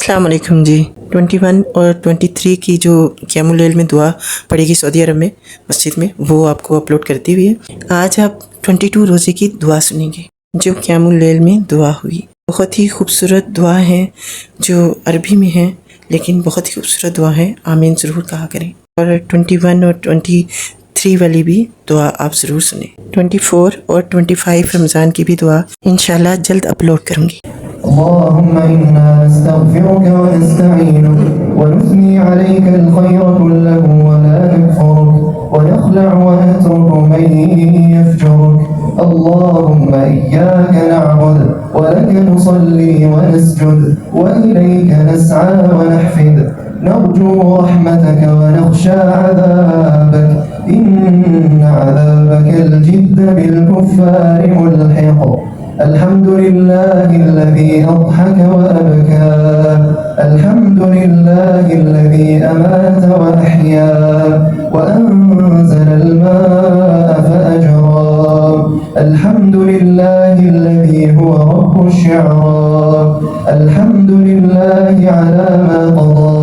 अस्सलाम वालेकुम जी। 21 और 23 की जो क़यामुल लैल में दुआ पड़ेगी सऊदी अरब में मस्जिद में, वो आपको अपलोड करती हुई है। आज आप 22 रोज़े की दुआ सुनेंगे जो क़यामुल लैल में दुआ हुई। बहुत ही खूबसूरत दुआ है जो अरबी में है, लेकिन बहुत ही खूबसूरत दुआ है। आमीन ज़रूर कहा करें। और 21 और 23 वाली भी दुआ आप ज़रूर सुने। 24 और 25 रमज़ान की भी दुआ इंशाल्लाह जल्द अपलोड करूँगी। اللهم إنا نستغفرك ونستعينك ونثني عليك الخير كله ولا نكفرك ونخلع ونترك من يفجرك. اللهم إياك نعبد ولك نصلي ونسجد وإليك نسعى ونحفد نرجو رحمتك ونخشى عذابك إن عذابك الجد بالكفار ملحق. الحمد لله الذي أضحك وأبكى، الحمد لله الذي أمات وأحيا وأنزل الماء فأجرى، الحمد لله الذي هو رب الشعرى، الحمد لله على ما قضى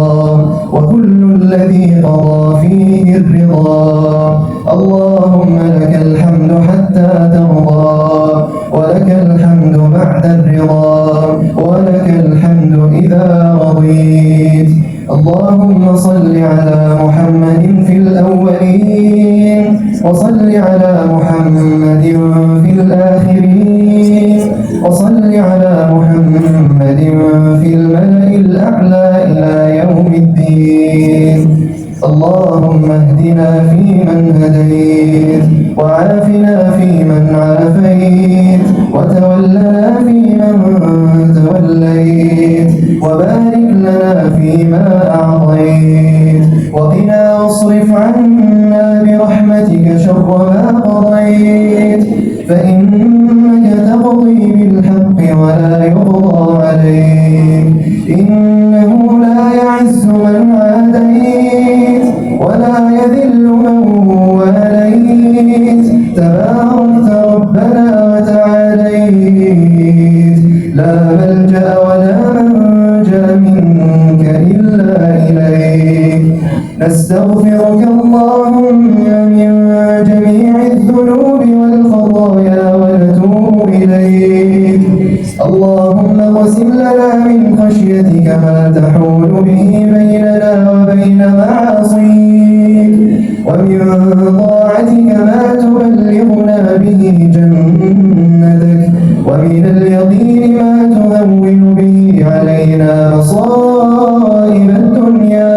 وكل الذي قضى فيه الرضا. اللهم لك الحمد حتى ترضى ولك الحمد بعد الرضا ولك الحمد إذا رضيت. اللهم صل على محمد في الأولين وصل على محمد في الآخرين وصل على محمد في الملأ الأعلى إلى يوم الدين. اللهم اهدنا فيمن هديت وعافنا فيمن عافيت وتولنا فيمن توليت وبارك لنا فيما أعطيت وقنا واصرف عنا برحمتك شر ما قضيت فإنك تقضي بالحق ولا يقضى عليك إنه لا يعز من عاديت ولا يذل من واليت تباركت ربنا وتعاليت لا ملجأ ولا منجا منك إلا إليك. نستغفرك اللهم من جميع الذنوب والخطايا ونتوب إليك. اللهم اقسم لنا من خشيتك ما تحول به بيننا وبين معاصيك ومن طاعتك ما تبلغنا به جنتك ومن اليقين ما تهون به علينا مصائب الدنيا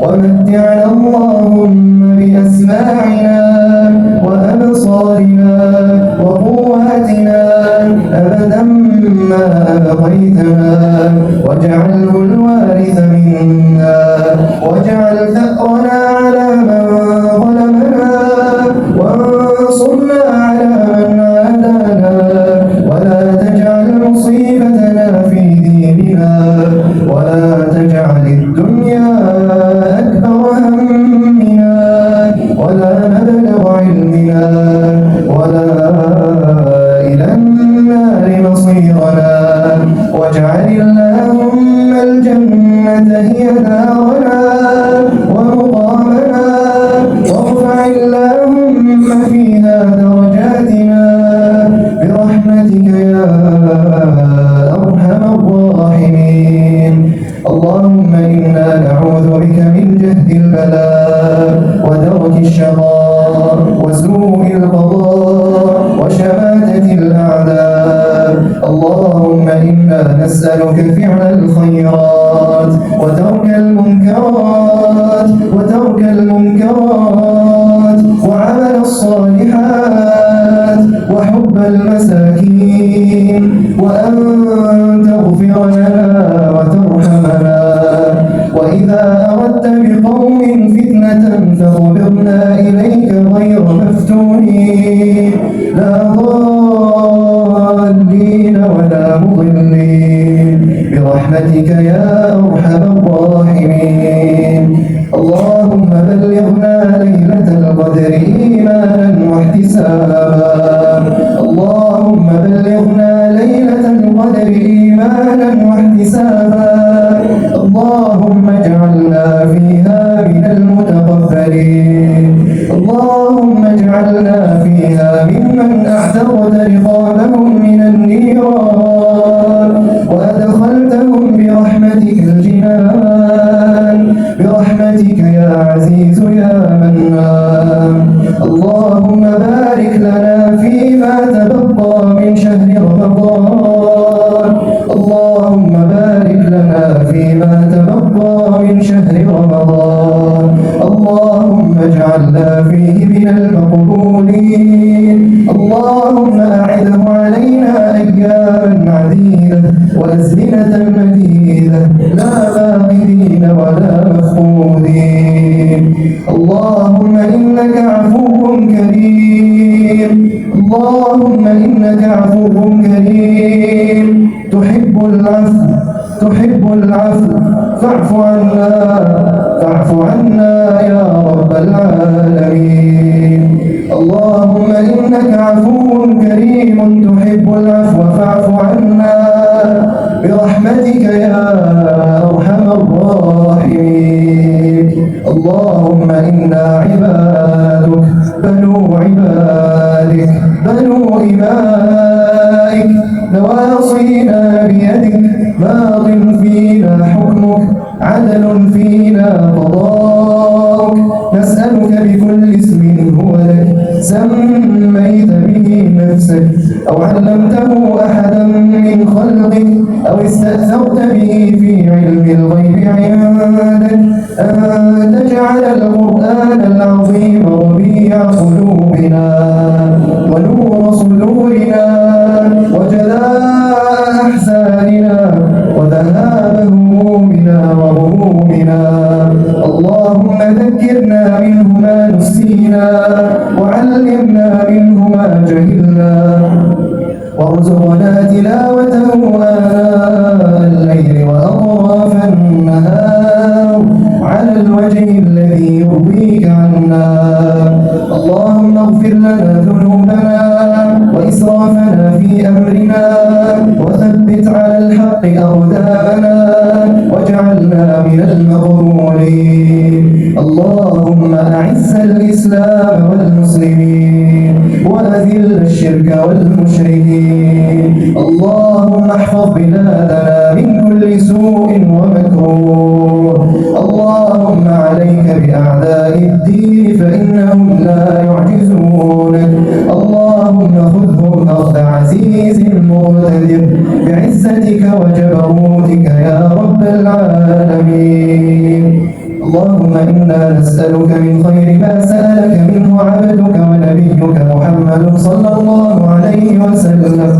ومتعنا اللهم بأسماعنا وأبصارنا وقواتنا أبدا ما أبقيتنا واجعله الوارث منا واجعل ثأرنا على من ظلمنا وانصرنا على من عادانا ولا تجعل مصيبتنا في ديننا ولا تجعل الدنيا أكبر همنا ولا مبلغ علمنا ولا إلى النار مصيرنا واجعل اللهم الجنة هي دارنا ومقامنا وارفع اللهم فيها درجاتنا برحمتك يا أرحم الراحمين. اللهم إنا نعوذ بك من جهد البلاء ودرك الشقاء وسوء القضاء وشماتة الأعداء. اللهم إنا نسألك فعل الخيرات وترك المنكرات وعمل الصالحات وحب المساكين وأن تغفر لنا وترحمنا وإذا أردت بقوم فتنة فاغفرنا إليك غير مفتونين لا ضالين ولا مضلين برحمتك يا أرحم الراحمين. اللهم بلغنا ليلة القدر إيمانا واحتسابا. اللهم بلغنا ليلة القدر إيمانا واحتسابا. لنا فيما تبقى من شهر رمضان. اللهم اجعلنا فيه من المقبولين. اللهم أعده علينا أياما عديدة وأزمنة مديدة لا باقين ولا مفقودين. اللهم إنك عفو كريم. اللهم إنك عفو كريم تحب العفو فاعف عنا يا رب العالمين. اللهم إنك عفو كريم تحب العفو فاعف عنا برحمتك يا أرحم الراحمين. اللهم إنا عبادك بنو إمائك نواصينا بيدك ماض فينا حكمك عدل فينا قضاؤك. نسألك بكل اسم هو لك سميت به نفسك أو علمته أحدا من خلقك أو استأثرت به في علم الغيب عندك أن تجعل القرآن العظيم ربيع قلوبنا ونور صدورنا وجلاء أحزاننا وذهاب همومنا وغمومنا. اللهم ذكرنا منه ما نسينا وعلمنا منه ما جهلنا وارزقنا تلاوته آناء الليل وأطراف النهار على الوجه الذي يرضيك عنا. اللهم اغفر لنا ذنوبنا وإسرافنا في أمرنا وثبت على الحق أقدامنا واجعلنا من المغفورين. اللهم أعز الإسلام والمسلمين وأذل الشرك والمشركين. اللهم احفظ بلادنا من كل سوء ومكروه. اللهم عليك بأعداء الدين فإنهم لا يعجزونك. اللهم خذهم أخذ عزيز مقتدر بعزتك وجبروتك يا رب العالمين. اللهم إنا نسألك من خير ما سألك منه عبدك ونبيك محمد صلى الله عليه وسلم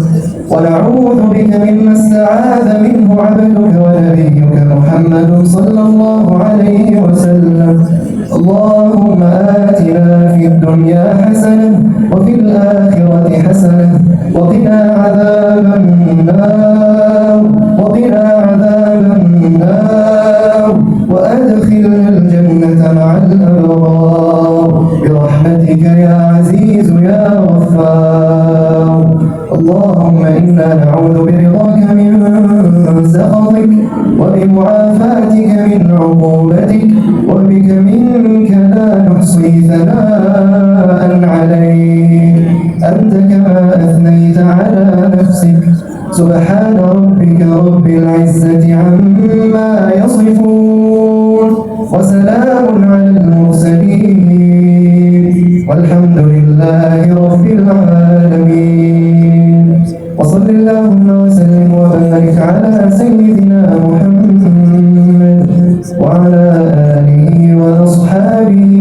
ونعوذ بك مما استعاذ منه عبدك ونبيك محمد صلى الله عليه وسلم. اللهم آتنا في الدنيا حسنة وفي الآخرة حسنة وقنا عذاب النار وأدخلنا الجنة مع الأبرار برحمتك يا عزيز يا غفار. اللهم إنا نعوذ برضاك من سخطك وبمعافاتك من عقوبتك وبك منك لا نحصي ثناء عليك أنت كما أثنيت على نفسك. سبحان ربك رب العزة عما يصفون وسلام على المرسلين والحمد لله رب العالمين. وصل اللهم وسلم وبارك على سيدنا محمد وعلى آله وأصحابه